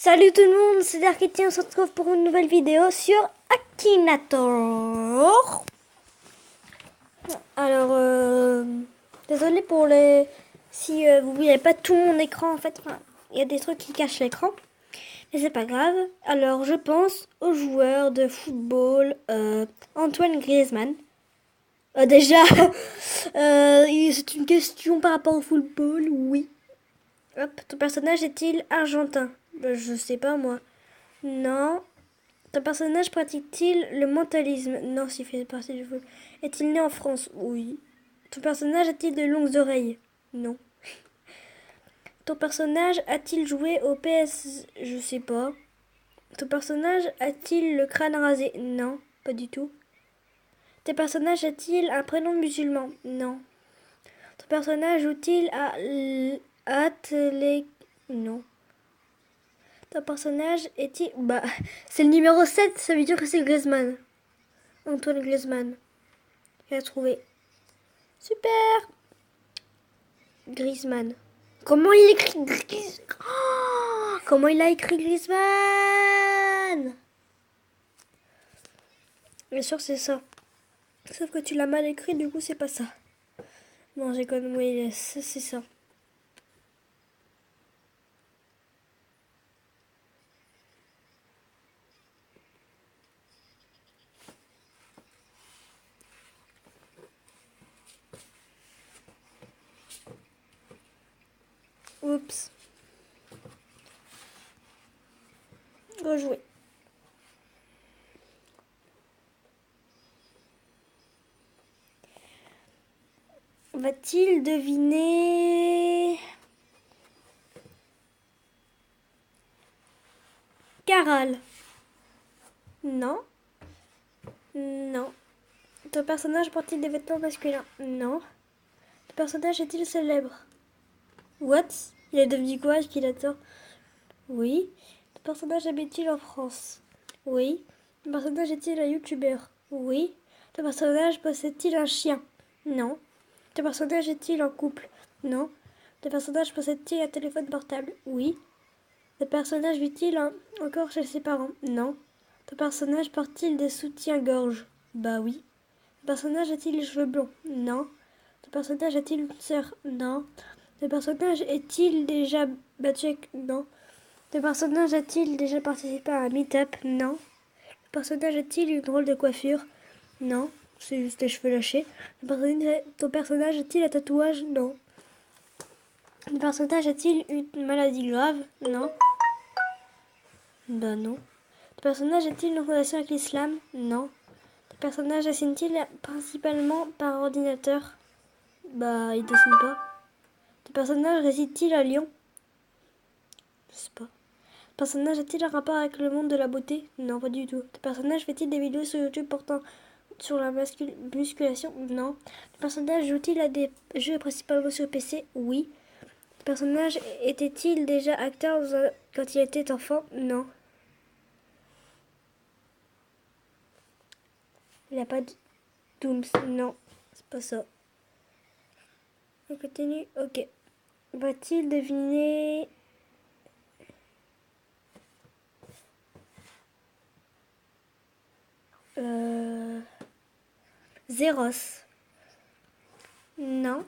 Salut tout le monde, c'est Dark et on se retrouve pour une nouvelle vidéo sur Akinator. Alors, désolé pour les... Si vous voyez pas tout mon écran en fait, il y a des trucs qui cachent l'écran. Mais c'est pas grave. Alors, je pense au joueur de football Antoine Griezmann. Déjà, c'est une question par rapport au football, oui. Hop, ton personnage est-il argentin? Je sais pas moi. Non. Ton personnage pratique-t-il le mentalisme? Non, s'il fait partie du foot. Est-il né en France? Oui. Ton personnage a-t-il de longues oreilles? Non. Ton personnage a-t-il joué au PS? Je sais pas. Ton personnage a-t-il le crâne rasé? Non, pas du tout. Ton personnage a-t-il un prénom musulman? Non. Ton personnage joue-t-il à télé... Non. Ton personnage est-il... Bah, c'est le numéro 7, ça veut dire que c'est Griezmann. Antoine Griezmann. Il a trouvé. Super. Griezmann. Comment il écrit Griezmann? Oh, comment il a écrit Griezmann? Bien sûr, c'est ça. Sauf que tu l'as mal écrit, du coup, c'est pas ça. Non, j'ai connu. Oui, c'est ça. Oups. Rejouer. Va-t-il deviner Caral? Non. Non. Ton personnage porte-t-il des vêtements masculins? Non. Ton personnage est-il célèbre? What? Il a devenu quoi? Est-ce qu'il a tort? Oui. Ton personnage habite-t-il en France? Oui. Ton personnage est-il un youtubeur? Oui. Ton personnage possède-t-il un chien? Non. Ton personnage est-il en couple? Non. Ton personnage possède-t-il un téléphone portable? Oui. Ton personnage vit-il encore chez ses parents? Non. Ton personnage porte-t-il des soutiens-gorge? Bah oui. Ton personnage a-t-il les cheveux blonds? Non. Ton personnage a-t-il une sœur? Non. Ton personnage est-il déjà battu avec... Non. Le personnage a-t-il déjà participé à un meet-up? Non. Le personnage a-t-il une drôle de coiffure? Non. C'est juste les cheveux lâchés. Ton personnage a-t-il un tatouage? Non. Le personnage a-t-il une maladie grave? Non. Bah non. Le personnage a-t-il une relation avec l'islam? Non. Le personnage dessine-t-il principalement par ordinateur? Bah il dessine pas. Le personnage réside-t-il à Lyon? Je sais pas. Le personnage a-t-il un rapport avec le monde de la beauté? Non, pas du tout. Le personnage fait-il des vidéos sur YouTube portant sur la musculation? Non. Le personnage joue-t-il à des jeux principalement sur PC? Oui. Le personnage était-il déjà acteur quand il était enfant? Non. Il n'a pas de Dooms? Non, c'est pas ça. On continue. Ok. Va-t-il deviner Zeros? Non.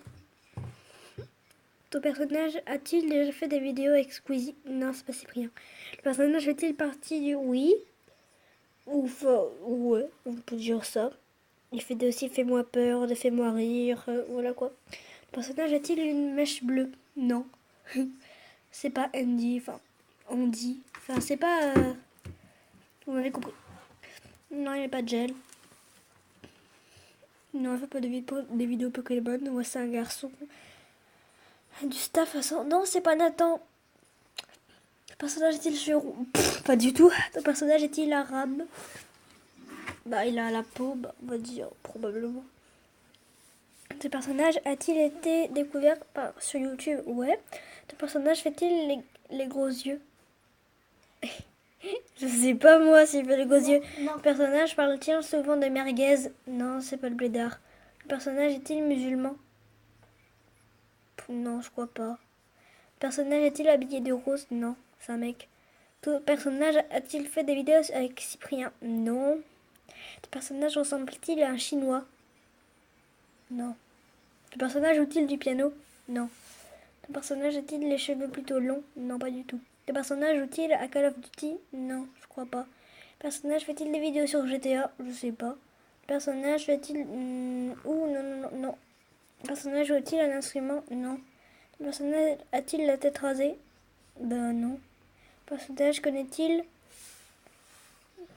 Ton personnage a-t-il déjà fait des vidéos avec Squeezie? Non, c'est pas Cyprien. Le personnage fait-il partie du... Oui. Ou ouais, on peut dire ça. Il fait aussi Fais-moi peur, de Fais-moi rire, voilà quoi. Le personnage a-t-il une mèche bleue? Non. C'est pas Andy, enfin, Andy. Enfin, c'est pas... vous m'avez compris. Non, il n'y a pas de gel. Non, il fait pas des vidéos Pokémon. Ouais, c'est un garçon. Du staff à son... Non, c'est pas Nathan. Le personnage est-il cheveux? Pas du tout. Ton personnage est-il arabe? Bah, il a la peau, bah, on va dire, probablement. Ton personnage a-t-il été découvert sur YouTube? Ouais. Ton personnage fait-il les gros yeux? Je sais pas moi s'il fait les gros yeux. Non. Le personnage parle-t-il souvent de merguez? Non, c'est pas le blédard. Le personnage est-il musulman? Non, je crois pas. Le personnage est-il habillé de rose? Non, c'est un mec. Ton personnage a-t-il fait des vidéos avec Cyprien? Non. Ton personnage ressemble-t-il à un Chinois? Non. Ton personnage joue-t-il du piano? Non. Ton personnage a-t-il les cheveux plutôt longs? Non, pas du tout. Ton personnage joue-t-il à Call of Duty? Non, je crois pas. Le personnage fait-il des vidéos sur GTA? Je sais pas. Le personnage fait-il... non. Le personnage joue-t-il un instrument? Non. Le personnage a-t-il la tête rasée? Ben non. Le personnage connaît-il...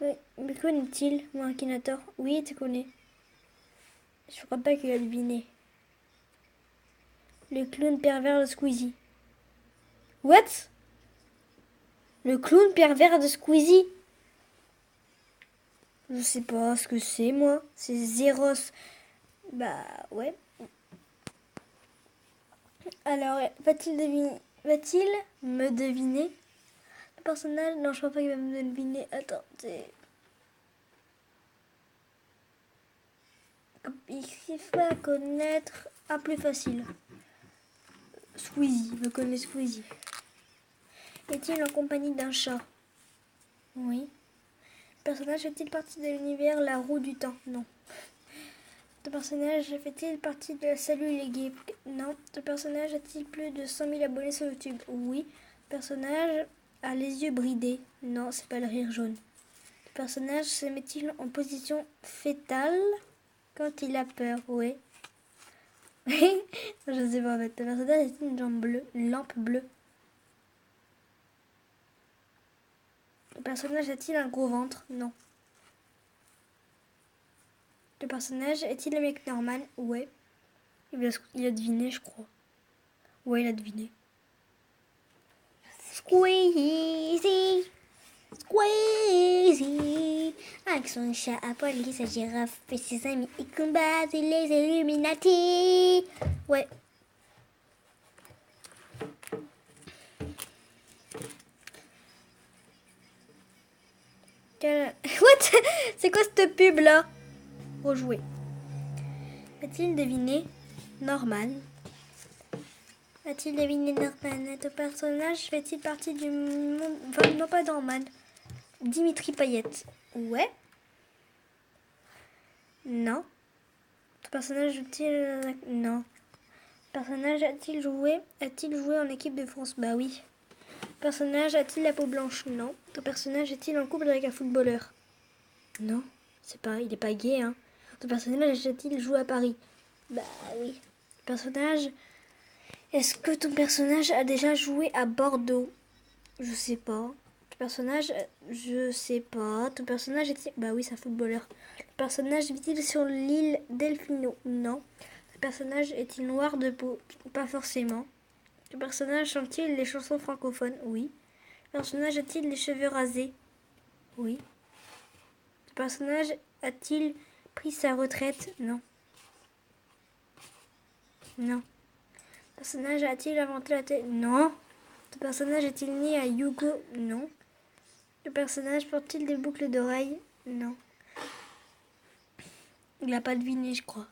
Mais connaît-il, mon Akinator? Oui, tu connais. Je crois pas qu'il a deviné. Le clown pervers de Squeezie. What? Le clown pervers de Squeezie? Je sais pas ce que c'est, moi. C'est Zeros. Bah, ouais. Alors, va-t-il me deviner? Le personnage? Non, je crois pas qu'il va me deviner. Attends, c'est... Il va connaître... Ah, plus facile. Squeezie, il me connaît Squeezie. Est-il en compagnie d'un chat? Oui. Le personnage fait-il partie de l'univers La Roue du Temps? Non. Ton personnage fait-il partie de Salut les geeks? Non. Ton personnage a-t-il plus de 100 000 abonnés sur YouTube? Oui. Ton personnage a les yeux bridés? Non, c'est pas le rire jaune. Ton personnage se met-il en position fétale quand il a peur? Oui. Je sais pas en fait. Ton personnage a-t-il une lampe bleue? Le personnage a-t-il un gros ventre? Non. Le personnage est-il un mec normal? Ouais. Il a deviné, je crois. Ouais, il a deviné. Squeezie, Squeezie, avec son chat à poil, sa girafe et ses amis, ils combattent les Illuminati. Ouais. What? C'est quoi cette pub là? Rejouer. A-t-il deviné Norman? A-t-il deviné Norman? Ton personnage fait-il partie du monde... Enfin, non, pas Norman. Dimitri Payet. Ouais. Non. Ton personnage joue-t-il... Non. Ton personnage a-t-il joué en équipe de France? Bah oui. Ton personnage a-t-il la peau blanche? Non. Ton personnage est-il en couple avec un footballeur? Non. C'est pas... Il est pas gay, hein. Ton personnage a-t-il joué à Paris? Bah oui. Personnage... Est-ce que ton personnage a déjà joué à Bordeaux? Je sais pas. Ton personnage... Je sais pas. Ton personnage est-il... Bah oui, c'est un footballeur. Le personnage vit-il sur l'île Delfino? Non. Le personnage est-il noir de peau? Pas forcément. Le personnage chante-t-il les chansons francophones? Oui. Le personnage a-t-il les cheveux rasés? Oui. Le personnage a-t-il pris sa retraite? Non. Non. Le personnage a-t-il inventé la télé? Non. Le personnage est-il né à Yugo? Non. Le personnage porte-t-il des boucles d'oreilles? Non. Il n'a pas deviné, je crois.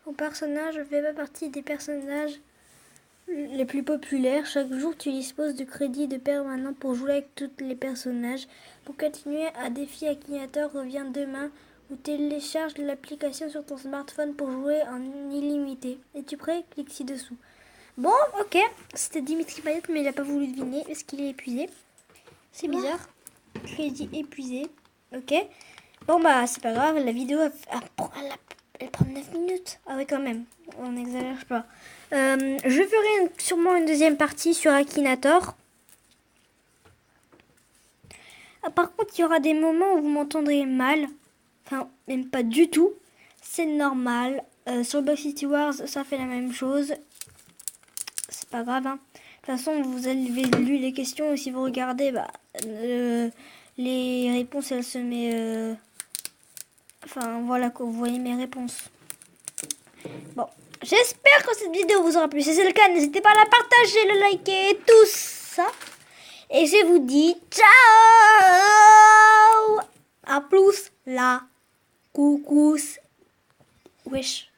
Ton personnage ne fait pas partie des personnages les plus populaires. Chaque jour, tu disposes de crédits de permanent pour jouer avec tous les personnages. Pour continuer à défi Akinator, reviens demain ou télécharge l'application sur ton smartphone pour jouer en illimité. Es-tu prêt? Clique ci-dessous. Bon, ok. C'était Dimitri Payet, mais il n'a pas voulu deviner. Est-ce qu'il est épuisé? C'est bizarre. Crédit épuisé. Ok. Bon, bah, c'est pas grave. La vidéo, elle prend 9 minutes. Ah ouais, quand même. On n'exagère pas. Je ferai sûrement une deuxième partie sur Akinator. Ah, par contre, il y aura des moments où vous m'entendrez mal. Enfin, même pas du tout. C'est normal. Sur Block City Wars, ça fait la même chose. C'est pas grave. Hein. De toute façon, vous avez lu les questions. Et si vous regardez, bah, les réponses, elles se mettent... Enfin, voilà, que vous voyez mes réponses. Bon, j'espère que cette vidéo vous aura plu. Si c'est le cas, n'hésitez pas à la partager, le liker et tout ça. Et je vous dis ciao. À plus, la coucous. Wesh.